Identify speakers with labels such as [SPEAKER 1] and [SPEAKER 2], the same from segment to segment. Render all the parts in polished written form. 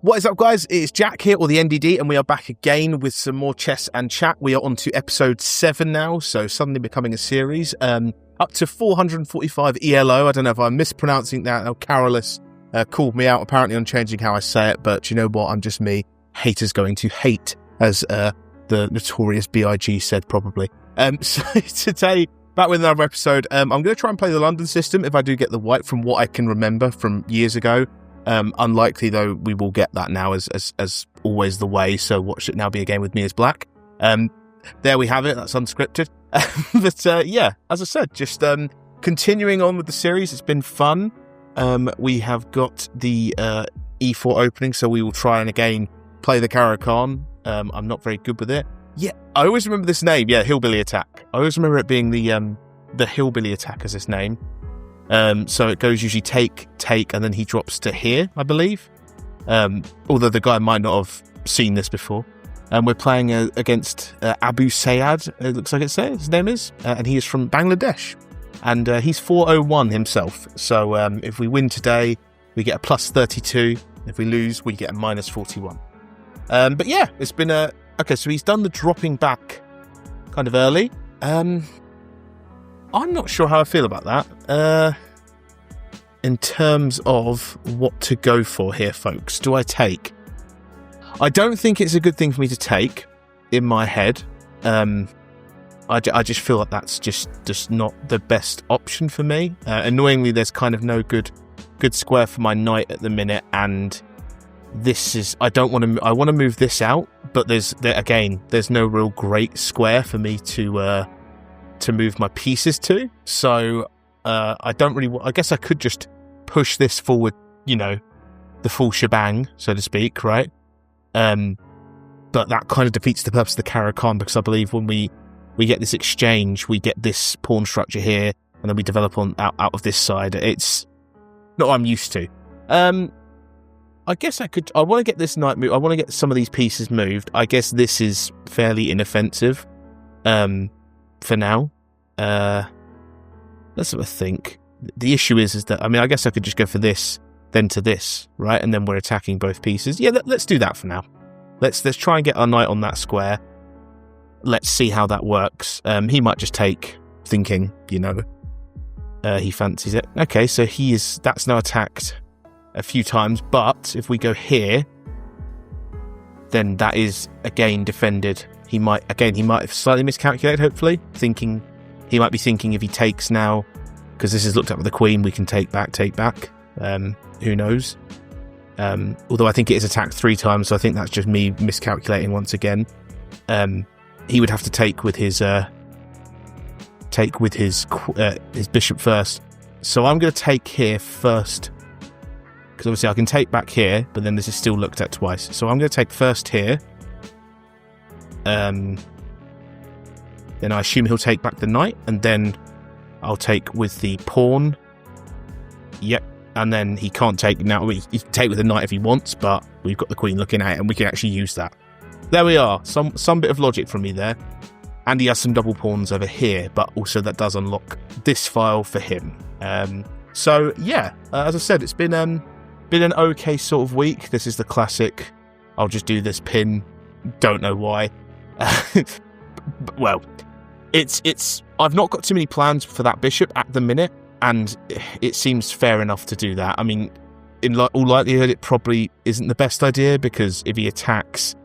[SPEAKER 1] What is up, guys? It's Jack here, or the NDD, and we are back again with some more chess and chat. We are on to episode 7 now, so suddenly becoming a series. Up to 445 ELO. I don't know if I'm mispronouncing that. Carolus called me out apparently on changing how I say it, but you know what? I'm just me. Haters going to hate, as the notorious BIG said probably. So today, back with another episode. I'm going to try and play the London system if I do get the white from what I can remember from years ago. Unlikely though, we will get that now as always the way. So what should now be a game with me as black. There we have it. That's unscripted. But yeah, as I said, just continuing on with the series. It's been fun. We have got the E4 opening, so we will try and again play the Caro-Kann. I'm not very good with it. Yeah, I always remember this name. Yeah, Hillbilly Attack. I always remember it being the Hillbilly Attack as his name. So it goes usually take, and then he drops to here, I believe. Although the guy might not have seen this before. We're playing against Abu Sayad, it looks like his name is. And he is from Bangladesh. And he's 401 himself. So if we win today, we get a plus 32. If we lose, we get a minus 41. But yeah, it's been a... Okay, so he's done the dropping back kind of early. I'm not sure how I feel about that. In terms of what to go for here, folks. Do I take? I don't think it's a good thing for me to take in my head. I just feel like that's just not the best option for me. Annoyingly, there's kind of no good square for my knight at the minute, and this is... I want to move this out, but there's no real great square for me to move my pieces to. So I don't really... I guess I could just push this forward, the full shebang, so to speak, right? But that kind of defeats the purpose of the Caro-Kann, because I believe when we get this exchange, we get this pawn structure here, and then we develop out of this side. It's not what I'm used to. I guess I want to get this knight moved. I want to get some of these pieces moved. I guess this is fairly inoffensive for now. Let's have a think. The issue is that, I guess I could just go for this, then to this, right? And then we're attacking both pieces. Yeah, let's do that for now. Let's try and get our knight on that square. Let's see how that works. He might just take, thinking, he fancies it. Okay, so that's now attacked a few times, but if we go here, then that is again defended. He might have slightly miscalculated, hopefully, he might be thinking if he takes now, because this is looked at with the queen, we can take back. Who knows? Although I think it is attacked 3 times, so I think that's just me miscalculating once again. He would have to take with his bishop first. So I'm going to take here first, because obviously I can take back here, but then this is still looked at twice. So I'm going to take first here. Then I assume he'll take back the knight, and then I'll take with the pawn. Yep. And then he can't take now. He can take with the knight if he wants, but we've got the queen looking at it, and we can actually use that. There we are. Some bit of logic from me there. And he has some double pawns over here, but also that does unlock this file for him. So yeah, as I said, it's been an okay sort of week. This is the classic. I'll just do this pin. Don't know why. Well, it's. I've not got too many plans for that bishop at the minute, and it seems fair enough to do that. In all likelihood, it probably isn't the best idea, because if he attacks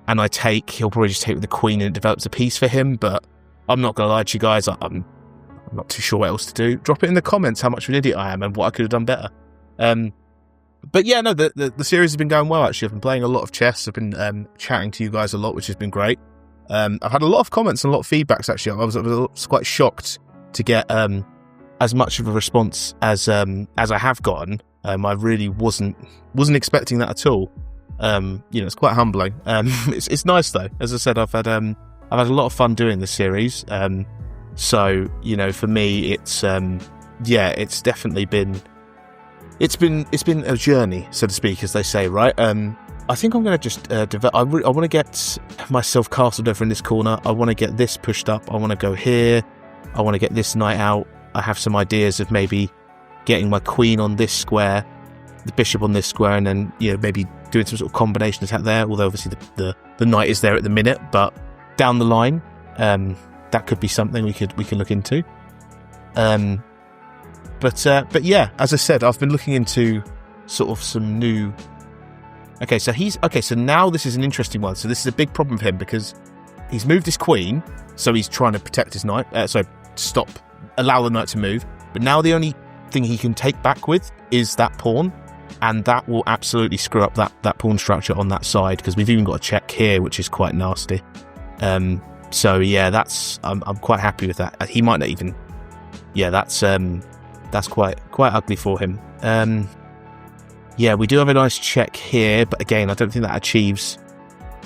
[SPEAKER 1] and I take, he'll probably just take with the queen and it develops a piece for him. But I'm not going to lie to you guys, I'm not too sure what else to do. Drop it in the comments how much of an idiot I am and what I could have done better. But yeah, no, the series has been going well, actually. I've been playing a lot of chess. I've been chatting to you guys a lot, which has been great. I've had a lot of comments and a lot of feedbacks, actually. I was quite shocked to get as much of a response as I have gotten. I really wasn't expecting that at all. It's quite humbling. It's nice though. As I said, I've had a lot of fun doing this series. So for me, it's definitely been a journey, so to speak, as they say, right? I think I'm going to just I want to get myself castled over in this corner. I want to get this pushed up. I want to go here. I want to get this knight out. I have some ideas of maybe getting my queen on this square, the bishop on this square, and then maybe doing some sort of combination attack there, although obviously the knight is there at the minute, but down the line, that could be something we can look into. But yeah, as I said, I've been looking into sort of some new... So now this is an interesting one. So this is a big problem for him because he's moved his queen, so he's trying to protect his knight, allow the knight to move, but now the only thing he can take back with is that pawn, and that will absolutely screw up that pawn structure on that side, because we've even got a check here, which is quite nasty. So yeah, I'm quite happy with that. He might not even... Yeah, that's quite ugly for him. Yeah, we do have a nice check here, but again, I don't think that achieves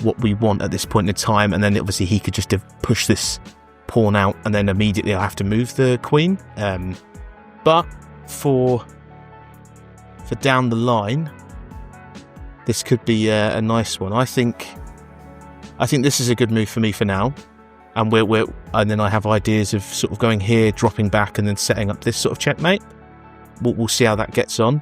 [SPEAKER 1] what we want at this point in time, and then obviously he could just have pushed this pawn out, and then immediately I have to move the queen. But for down the line, this could be a nice one. I think this is a good move for me for now, and and then I have ideas of sort of going here, dropping back, and then setting up this sort of checkmate. We'll see how that gets on.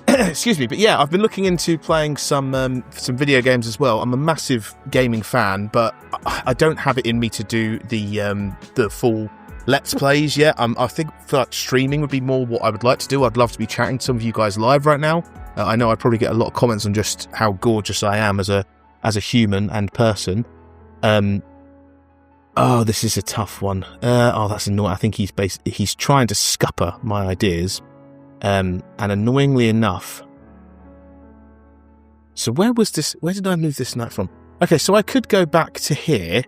[SPEAKER 1] Excuse me, but yeah, I've been looking into playing some video games as well. I'm a massive gaming fan, but I don't have it in me to do the full Let's Plays yet. I think streaming would be more what I would like to do. I'd love to be chatting to some of you guys live right now. I know I'd probably get a lot of comments on just how gorgeous I am as a human and person. Oh, this is a tough one. That's annoying. I think he's trying to scupper my ideas. And annoyingly enough, so where did I move this knight from? Okay, so I could go back to here.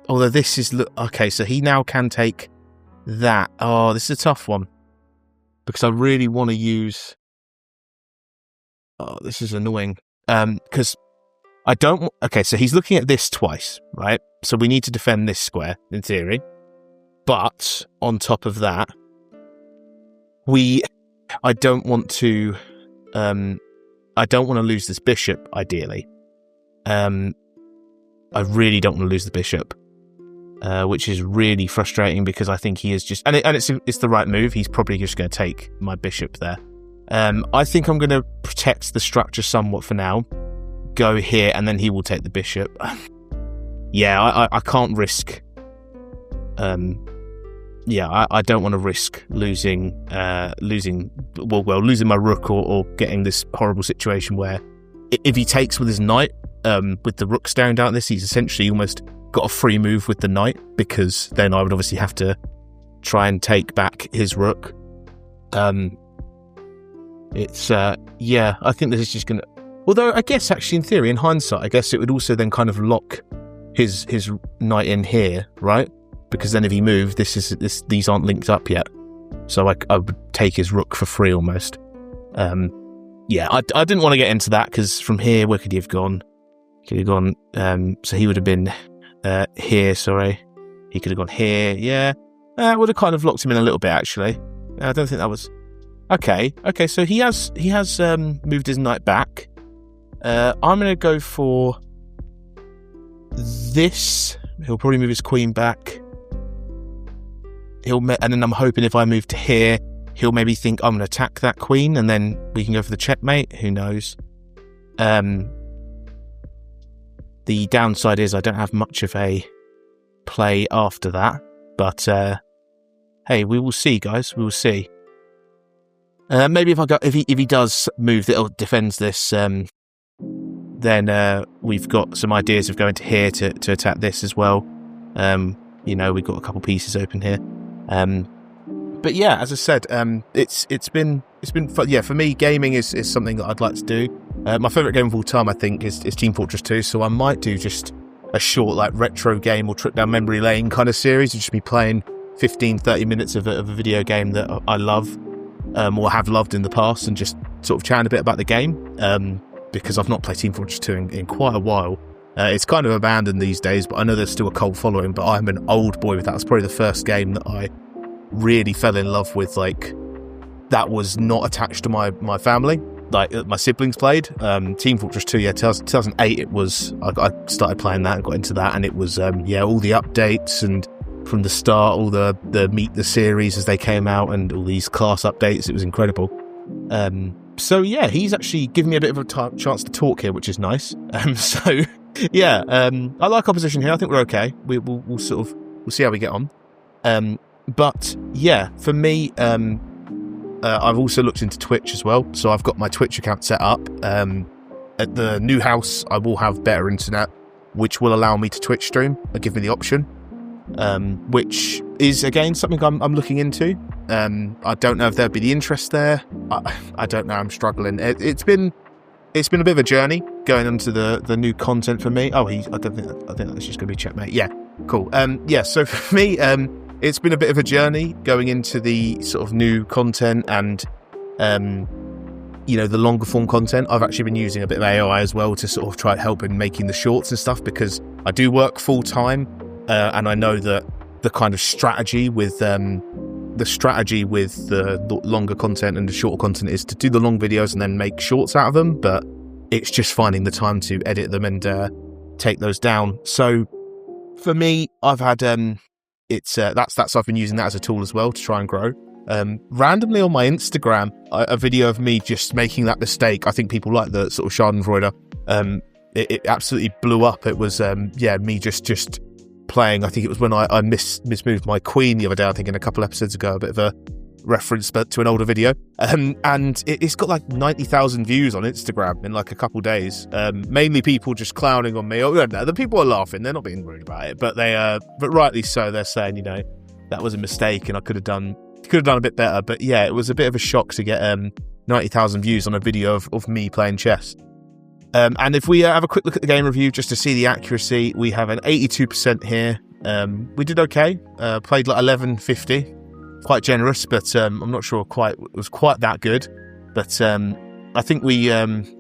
[SPEAKER 1] Although this is... Okay, so he now can take that. Oh, this is a tough one. Because I really want to use... Oh, this is annoying. Because I don't... Okay, so he's looking at this twice, right? So we need to defend this square, in theory. But on top of that, I don't want to lose this bishop, ideally. I really don't want to lose the bishop, which is really frustrating because I think he is just... And it's the right move. He's probably just going to take my bishop there. I think I'm going to protect the structure somewhat for now. Go here, and then he will take the bishop. Yeah, I can't risk... I don't want to risk losing my rook or getting this horrible situation where if he takes with his knight, with the rook staring down at this, he's essentially almost got a free move with the knight, because then I would obviously have to try and take back his rook. I think this is just going to... Although I guess actually in theory, in hindsight, I guess it would also then kind of lock his knight in here, right? Because then if he moved, these aren't linked up yet. So I would take his rook for free almost. I didn't want to get into that, because from here, where could he have gone? He could have gone... so he would have been here, sorry. He could have gone here, yeah. Would have kind of locked him in a little bit, actually. I don't think that was... Okay, so he has moved his knight back. I'm going to go for this. He'll probably move his queen back. And then I'm hoping if I move to here, he'll maybe think I'm going to attack that queen, and then we can go for the checkmate. Who knows? The downside is I don't have much of a play after that. But hey, we will see, guys. We will see. Maybe if he does move that defends this, then we've got some ideas of going to here to attack this as well. We've got a couple pieces open here. But yeah, as I said, it's been fun. Yeah, for me, gaming is something that I'd like to do. My favourite game of all time, I think, is Team Fortress 2. So I might do just a short retro game or trip down memory lane kind of series, and just be playing 15-30 minutes of a video game that I love, or have loved in the past, and just sort of chatting a bit about the game. Because I've not played Team Fortress 2 in quite a while. It's kind of abandoned these days, but I know there's still a cult following, but I'm an old boy with that. It's probably the first game that I really fell in love with, that was not attached to my family, my siblings played. Team Fortress 2, 2008 it was, I started playing that and got into that, and it was, all the updates and from the start, all the Meet the series as they came out and all these class updates. It was incredible. So yeah, he's actually given me a bit of a chance to talk here, which is nice. So yeah, I like our position here. I think we're okay. We'll see how we get on. But yeah, for me, I've also looked into Twitch as well. So I've got my Twitch account set up. At the new house, I will have better internet, which will allow me to Twitch stream or give me the option, which is, again, something I'm looking into. I don't know if there'd be the interest there. I don't know. I'm struggling. It's been a bit of a journey going into the new content for me. I think that's just going to be checkmate. Yeah, cool. Yeah, so for me, it's been a bit of a journey going into the sort of new content and, the longer form content. I've actually been using a bit of AI as well to sort of try to help in making the shorts and stuff, because I do work full time, and I know that the kind of strategy with the longer content and the shorter content is to do the long videos and then make shorts out of them, but it's just finding the time to edit them and take those down. So for me, I've had that's I've been using that as a tool as well to try and grow. Randomly on my Instagram, a video of me just making that mistake. I think people like the sort of Schadenfreude. It absolutely blew up. It was me just playing. I think it was when I mismoved my queen the other day, I think in a couple episodes ago, a bit of a reference but to an older video, and it's got like 90,000 views on Instagram in like a couple days, mainly people just clowning on me. The people are laughing, they're not being rude about it, but but rightly so, they're saying, that was a mistake and I could have done a bit better. But yeah, it was a bit of a shock to get 90,000 views on a video of me playing chess. And if we have a quick look at the game review just to see the accuracy, we have an 82% here. We did okay. Played like 1150, quite generous, but I'm not sure it was quite that good. But I think we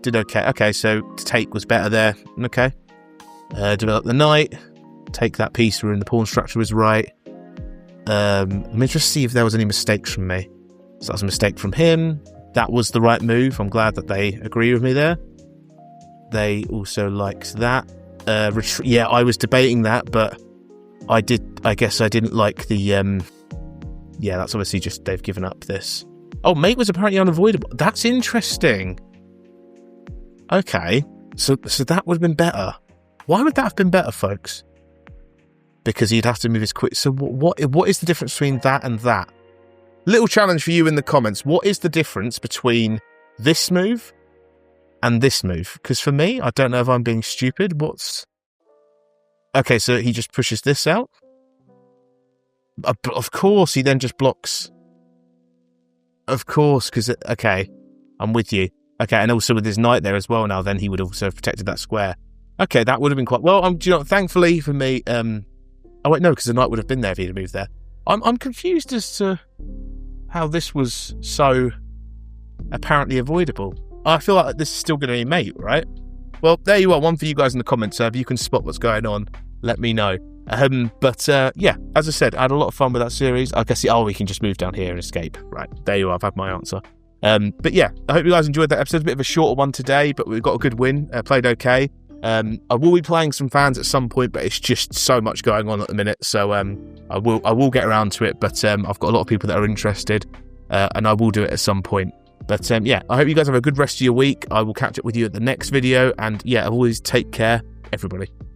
[SPEAKER 1] did okay. Okay, so take was better there. Okay. Develop the knight. Take that piece wherein the pawn structure was right. Let me just see if there was any mistakes from me. So that was a mistake from him. That was the right move. I'm glad that they agree with me there. They also liked that. Yeah, I was debating that, but I guess I didn't like the... Yeah, that's obviously just they've given up this. Oh, mate was apparently unavoidable. That's interesting. Okay, so that would have been better. Why would that have been better, folks? Because he'd have to move his quick. So what is the difference between that and that? Little challenge for you in the comments. What is the difference between this move and this move? Because for me, I don't know if I'm being stupid. Okay, so he just pushes this out. Of course, he then just blocks. Of course, because... Okay, I'm with you. Okay, and also with his knight there as well now, then he would also have protected that square. Okay, that would have been quite... Well, thankfully for me... Oh, wait, no, because the knight would have been there if he'd moved there. I'm confused as to how this was so apparently avoidable. I feel like this is still going to be mate, right? Well, there you are. One for you guys in the comments. If you can spot what's going on, let me know. But yeah, as I said, I had a lot of fun with that series. I guess, we can just move down here and escape. Right, there you are. I've had my answer. But yeah, I hope you guys enjoyed that episode. A bit of a shorter one today, but we got a good win. Played okay. I will be playing some fans at some point, but it's just so much going on at the minute. So I will get around to it. But I've got a lot of people that are interested, and I will do it at some point. But yeah, I hope you guys have a good rest of your week. I will catch up with you at the next video. And yeah, always take care, everybody.